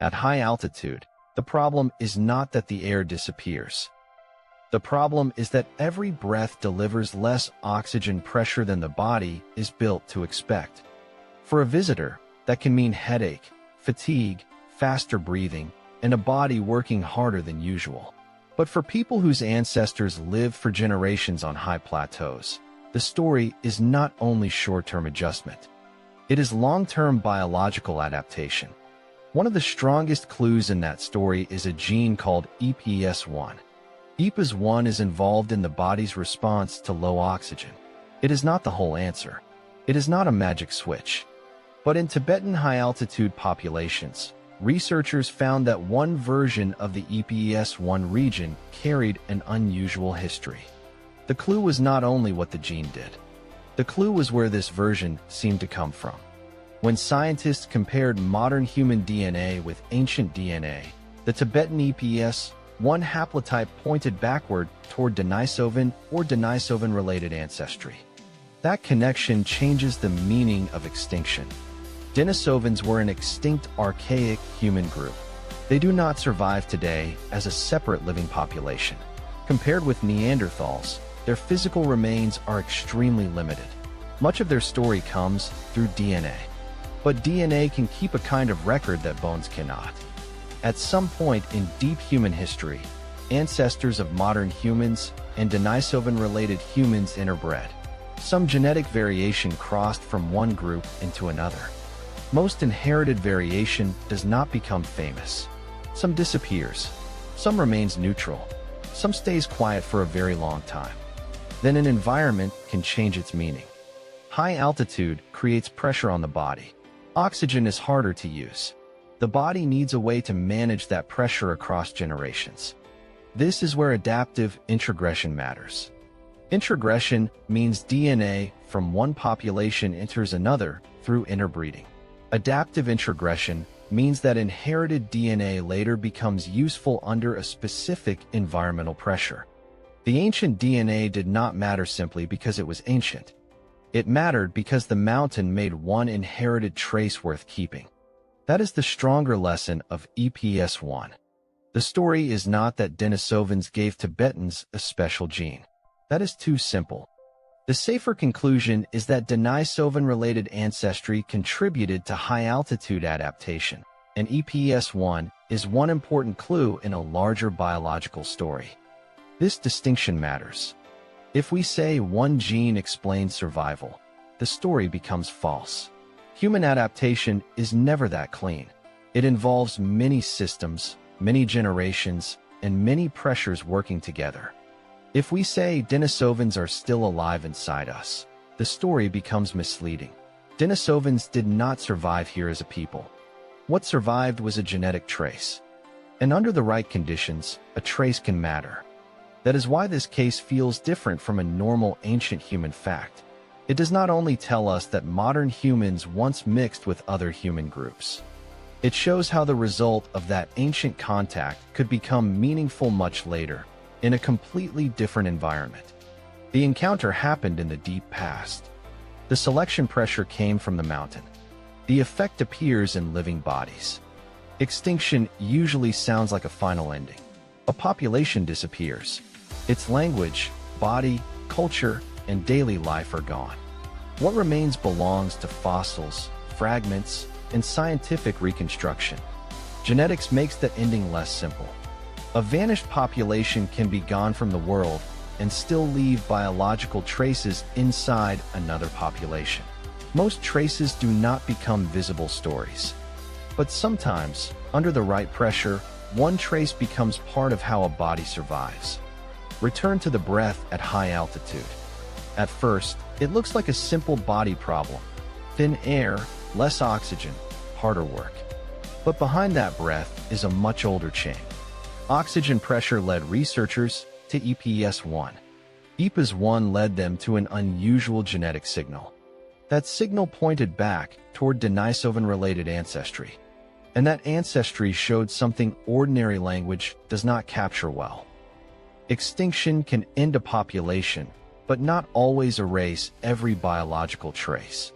At high altitude, the problem is not that the air disappears. The problem is that every breath delivers less oxygen pressure than the body is built to expect. For a visitor, that can mean headache, fatigue, faster breathing, and a body working harder than usual. But for people whose ancestors lived for generations on high plateaus, the story is not only short-term adjustment. It is long-term biological adaptation. One of the strongest clues in that story is a gene called EPAS1. EPAS1 is involved in the body's response to low oxygen. It is not the whole answer. It is not a magic switch. But in Tibetan high-altitude populations, researchers found that one version of the EPAS1 region carried an unusual history. The clue was not only what the gene did. The clue was where this version seemed to come from. When scientists compared modern human DNA with ancient DNA, the Tibetan EPAS1 haplotype pointed backward toward Denisovan or Denisovan-related ancestry. That connection changes the meaning of extinction. Denisovans were an extinct archaic human group. They do not survive today as a separate living population. Compared with Neanderthals, their physical remains are extremely limited. Much of their story comes through DNA. But DNA can keep a kind of record that bones cannot. At some point in deep human history, ancestors of modern humans and Denisovan-related humans interbred. Some genetic variation crossed from one group into another. Most inherited variation does not become famous. Some disappears. Some remains neutral. Some stays quiet for a very long time. Then an environment can change its meaning. High altitude creates pressure on the body. Oxygen is harder to use. The body needs a way to manage that pressure across generations. This is where adaptive introgression matters. Introgression means DNA from one population enters another through interbreeding. Adaptive introgression means that inherited DNA later becomes useful under a specific environmental pressure. The ancient DNA did not matter simply because it was ancient. It mattered because the mountain made one inherited trace worth keeping. That is the stronger lesson of EPAS1. The story is not that Denisovans gave Tibetans a special gene. That is too simple. The safer conclusion is that Denisovan-related ancestry contributed to high-altitude adaptation, and EPAS1 is one important clue in a larger biological story. This distinction matters. If we say one gene explains survival, the story becomes false. Human adaptation is never that clean. It involves many systems, many generations, and many pressures working together. If we say Denisovans are still alive inside us, the story becomes misleading. Denisovans did not survive here as a people. What survived was a genetic trace. And under the right conditions, a trace can matter. That is why this case feels different from a normal ancient human fact. It does not only tell us that modern humans once mixed with other human groups. It shows how the result of that ancient contact could become meaningful much later, in a completely different environment. The encounter happened in the deep past. The selection pressure came from the mountain. The effect appears in living bodies. Extinction usually sounds like a final ending. A population disappears. Its language, body, culture, and daily life are gone. What remains belongs to fossils, fragments, and scientific reconstruction. Genetics makes the ending less simple. A vanished population can be gone from the world and still leave biological traces inside another population. Most traces do not become visible stories. But sometimes, under the right pressure, one trace becomes part of how a body survives. Return to the breath at high altitude. At first, it looks like a simple body problem. Thin air, less oxygen, harder work. But behind that breath is a much older chain. Oxygen pressure led researchers to EPAS1. EPAS1 led them to an unusual genetic signal. That signal pointed back toward Denisovan-related ancestry. And that ancestry showed something ordinary language does not capture well. Extinction can end a population, but not always erase every biological trace.